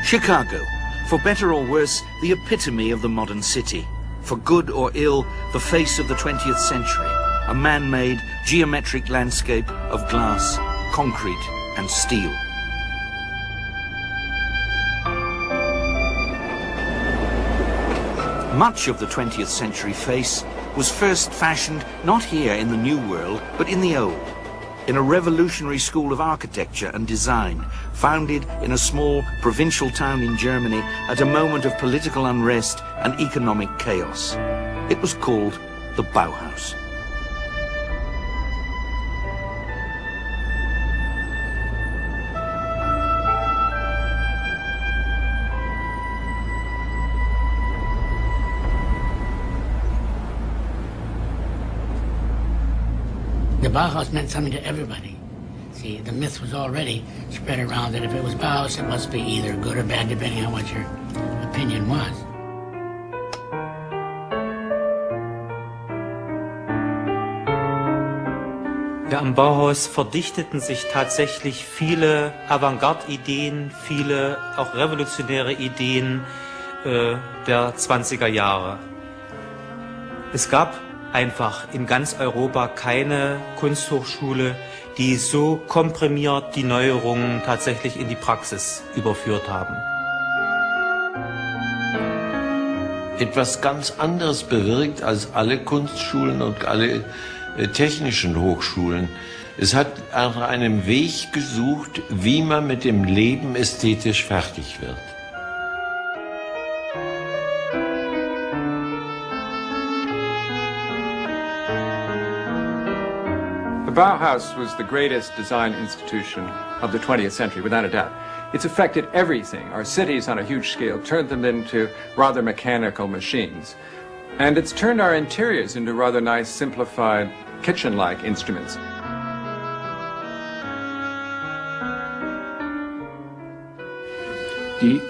Chicago, for better or worse, the epitome of the modern city. For good or ill, the face of the 20th century, a man-made, geometric landscape of glass, concrete and steel. Much of the 20th century face was first fashioned not here in the New World, but in the Old, in a revolutionary school of architecture and design, founded in a small provincial town in Germany at a moment of political unrest and economic chaos. It was called the Bauhaus. The Bauhaus meant something to everybody. See, the myth was already spread around that if it was Bauhaus, it must be either good or bad, depending on what your opinion was. Ja, am Bauhaus verdichteten sich tatsächlich viele Avantgarde-Ideen, viele auch revolutionäre Ideen der 20er Jahre. Es gab einfach in ganz Europa keine Kunsthochschule, die so komprimiert die Neuerungen tatsächlich in die Praxis überführt haben. Etwas ganz anderes bewirkt als alle Kunstschulen und alle technischen Hochschulen. Es hat nach einem Weg gesucht, wie man mit dem Leben ästhetisch fertig wird. The Bauhaus was the greatest design institution of the 20th century, without a doubt. It's affected everything. Our cities on a huge scale turned them into rather mechanical machines. And it's turned our interiors into rather nice, simplified, kitchen-like instruments. Die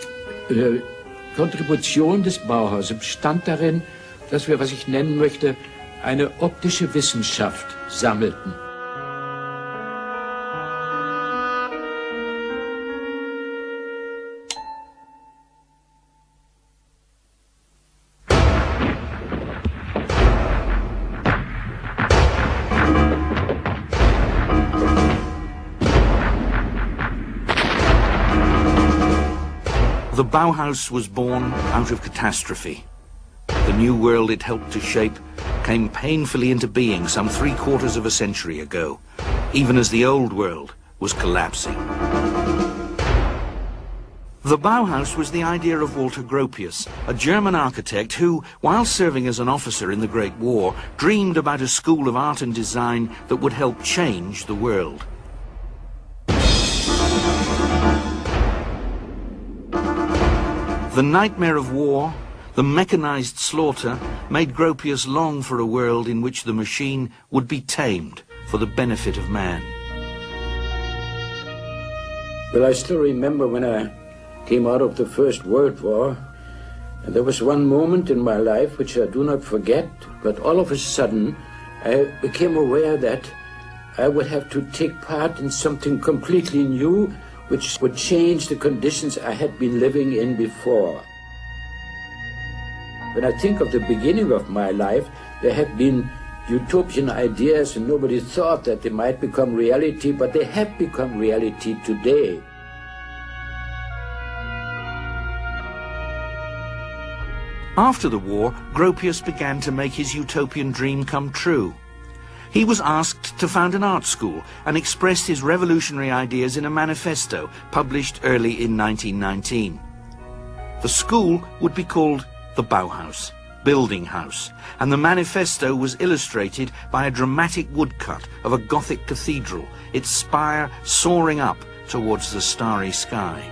Kontribution des Bauhauses bestand darin, dass wir, was ich nennen möchte, eine optische Wissenschaft sammelten. The Bauhaus was born out of catastrophe. The new world it helped to shape came painfully into being some 3/4 of a century ago, even as the old world was collapsing. The Bauhaus was the idea of Walter Gropius, a German architect who, while serving as an officer in the Great War, dreamed about a school of art and design that would help change the world. The nightmare of war, the mechanized slaughter, made Gropius long for a world in which the machine would be tamed for the benefit of man. Well, I still remember when I came out of the First World War, and there was one moment in my life which I do not forget, but all of a sudden I became aware that I would have to take part in something completely new, which would change the conditions I had been living in before. When I think of the beginning of my life, there had been utopian ideas and nobody thought that they might become reality, but they have become reality today. After the war, Gropius began to make his utopian dream come true. He was asked to found an art school and expressed his revolutionary ideas in a manifesto published early in 1919. The school would be called the Bauhaus, Building House, and the manifesto was illustrated by a dramatic woodcut of a Gothic cathedral, its spire soaring up towards the starry sky.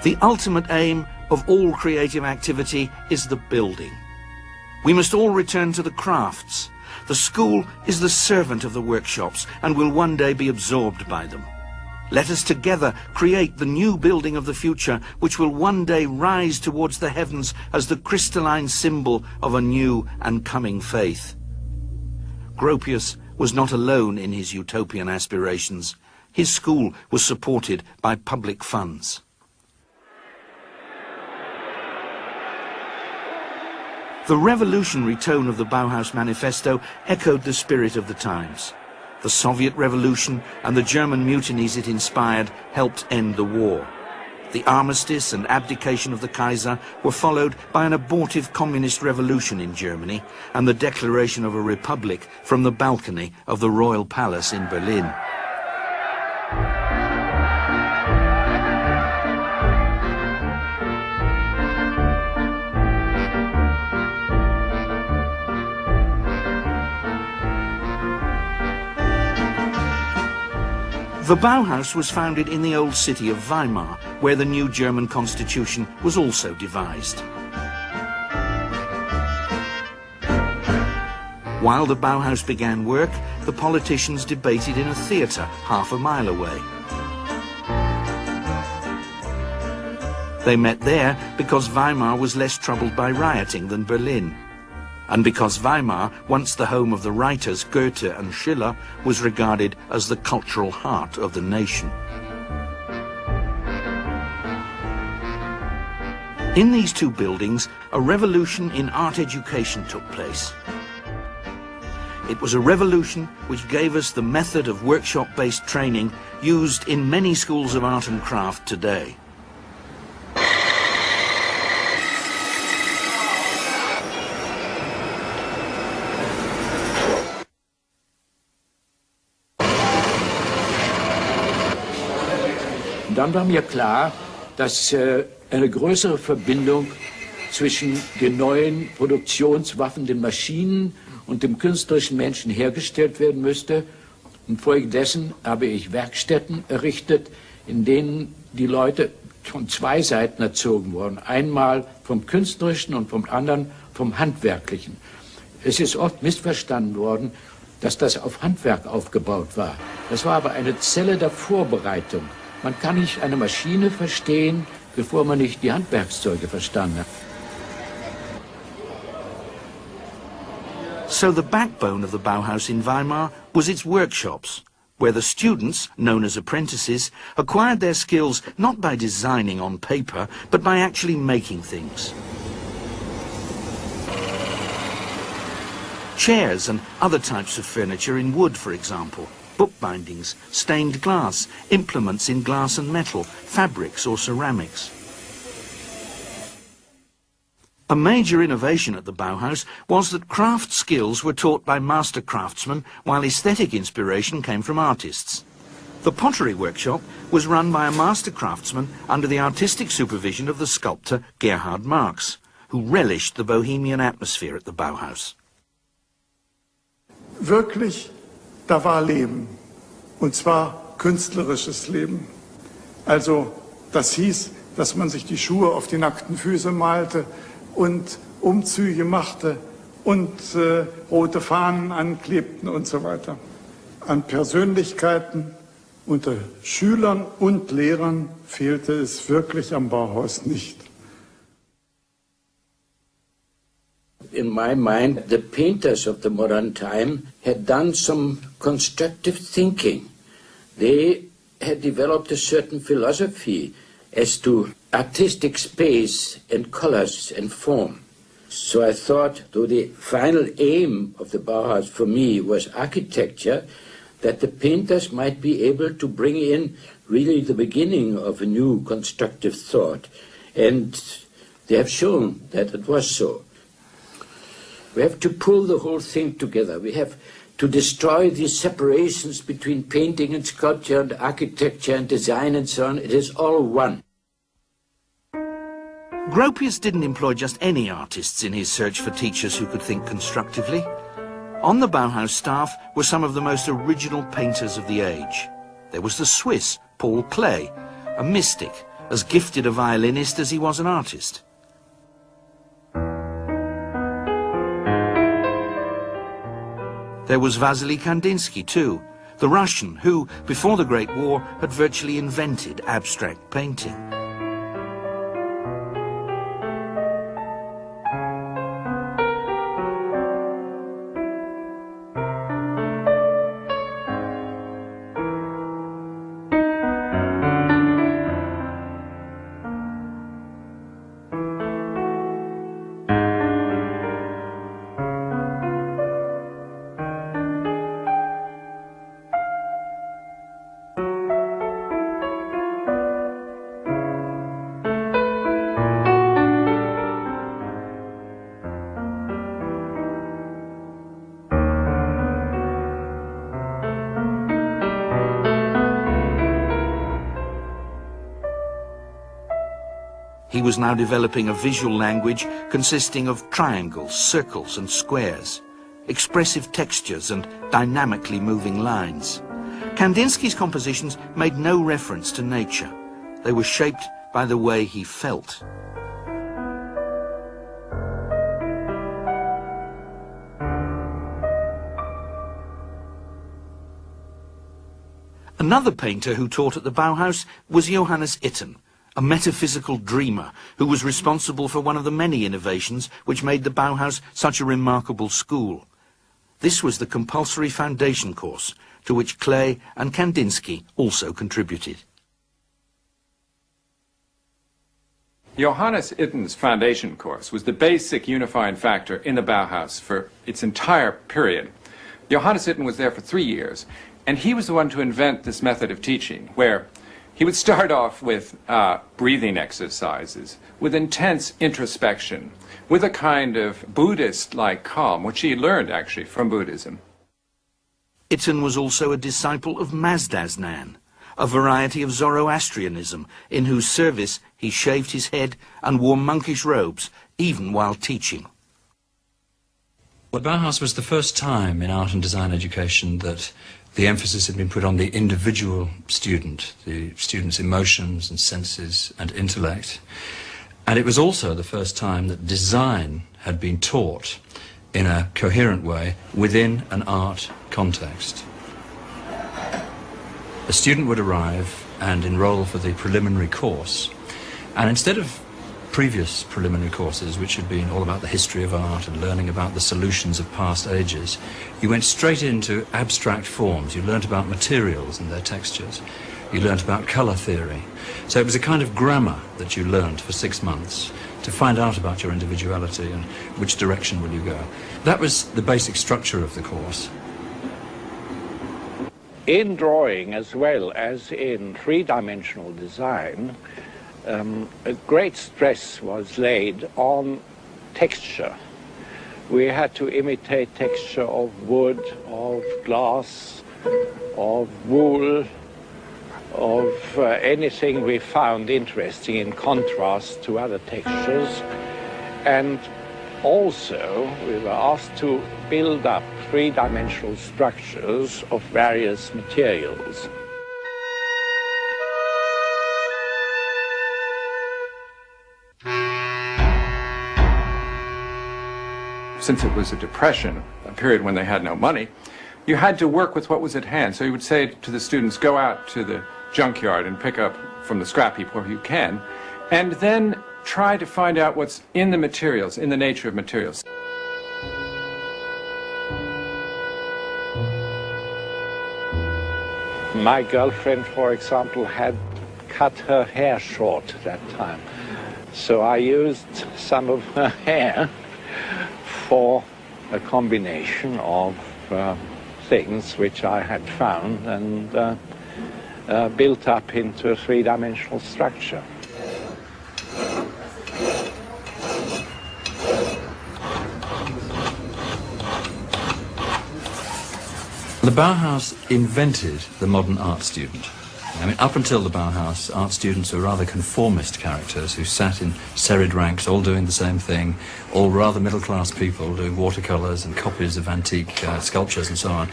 The ultimate aim of all creative activity is the building. We must all return to the crafts. The school is the servant of the workshops and will one day be absorbed by them. Let us together create the new building of the future, which will one day rise towards the heavens as the crystalline symbol of a new and coming faith. Gropius was not alone in his utopian aspirations. His school was supported by public funds. The revolutionary tone of the Bauhaus Manifesto echoed the spirit of the times. The Soviet Revolution and the German mutinies it inspired helped end the war. The armistice and abdication of the Kaiser were followed by an abortive communist revolution in Germany and the declaration of a republic from the balcony of the Royal Palace in Berlin. The Bauhaus was founded in the old city of Weimar, where the new German constitution was also devised. While the Bauhaus began work, the politicians debated in a theatre half a mile away. They met there because Weimar was less troubled by rioting than Berlin, and because Weimar, once the home of the writers Goethe and Schiller, was regarded as the cultural heart of the nation. In these two buildings, a revolution in art education took place. It was a revolution which gave us the method of workshop-based training used in many schools of art and craft today. Dann war mir klar, dass eine größere Verbindung zwischen den neuen Produktionswaffen, den Maschinen und dem künstlerischen Menschen hergestellt werden müsste. Und folgedessen habe ich Werkstätten errichtet, in denen die Leute von zwei Seiten erzogen wurden. Einmal vom Künstlerischen und vom anderen vom Handwerklichen. Es ist oft missverstanden worden, dass das auf Handwerk aufgebaut war. Das war aber eine Zelle der Vorbereitung. Man kann nicht eine Maschine verstehen, bevor man nicht die Handwerkszeuge verstanden hat. So the backbone of the Bauhaus in Weimar was its workshops, where the students, known as apprentices, acquired their skills not by designing on paper, but by actually making things. Chairs and other types of furniture in wood, for example, bookbindings, stained glass, implements in glass and metal, fabrics or ceramics. A major innovation at the Bauhaus was that craft skills were taught by master craftsmen, while aesthetic inspiration came from artists. The pottery workshop was run by a master craftsman under the artistic supervision of the sculptor Gerhard Marx, who relished the bohemian atmosphere at the Bauhaus. Wirklich, da war Leben, und zwar künstlerisches Leben. Also das hieß, dass man sich die Schuhe auf die nackten Füße malte und Umzüge machte und rote Fahnen anklebten und so weiter. An Persönlichkeiten unter Schülern und Lehrern fehlte es wirklich am Bauhaus nicht. In my mind, the painters of the modern time had done some constructive thinking. They had developed a certain philosophy as to artistic space and colors and form. So I thought, though the final aim of the Bauhaus for me was architecture, that the painters might be able to bring in really the beginning of a new constructive thought. And they have shown that it was so. We have to pull the whole thing together. We have to destroy these separations between painting and sculpture and architecture and design and so on. It is all one. Gropius didn't employ just any artists in his search for teachers who could think constructively. On the Bauhaus staff were some of the most original painters of the age. There was the Swiss, Paul Klee, a mystic, as gifted a violinist as he was an artist. There was Vasily Kandinsky too, the Russian who, before the Great War, had virtually invented abstract painting. He was now developing a visual language consisting of triangles, circles and squares, expressive textures and dynamically moving lines. Kandinsky's compositions made no reference to nature. They were shaped by the way he felt. Another painter who taught at the Bauhaus was Johannes Itten, a metaphysical dreamer who was responsible for one of the many innovations which made the Bauhaus such a remarkable school. This was the compulsory foundation course, to which Klee and Kandinsky also contributed. Johannes Itten's foundation course was the basic unifying factor in the Bauhaus for its entire period. Johannes Itten was there for 3 years, and he was the one to invent this method of teaching, where he would start off with breathing exercises, with intense introspection, with a kind of Buddhist-like calm, which he learned actually from Buddhism. Itten was also a disciple of Mazdaznan, a variety of Zoroastrianism, in whose service he shaved his head and wore monkish robes, even while teaching. Well, Bauhaus was the first time in art and design education that the emphasis had been put on the individual student, the student's emotions and senses and intellect. And it was also the first time that design had been taught in a coherent way within an art context. A student would arrive and enroll for the preliminary course, and instead of previous preliminary courses, which had been all about the history of art and learning about the solutions of past ages, you went straight into abstract forms. You learnt about materials and their textures. You learnt about colour theory. So it was a kind of grammar that you learnt for 6 months to find out about your individuality and which direction will you go. That was the basic structure of the course. In drawing as well as in three-dimensional design, a great stress was laid on texture. We had to imitate texture of wood, of glass, of wool, of anything we found interesting in contrast to other textures. And also we were asked to build up three-dimensional structures of various materials. Since it was a depression, a period when they had no money, you had to work with what was at hand. So you would say to the students, go out to the junkyard and pick up from the scrap heap where you can, and then try to find out what's in the materials, in the nature of materials. My girlfriend, for example, had cut her hair short that time. So I used some of her hair for a combination of things which I had found and built up into a three-dimensional structure. The Bauhaus invented the modern art student. I mean, up until the Bauhaus, art students were rather conformist characters who sat in serried ranks, all doing the same thing, all rather middle-class people doing watercolours and copies of antique sculptures and so on.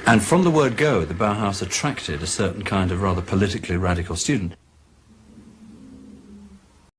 And from the word go, the Bauhaus attracted a certain kind of rather politically radical student.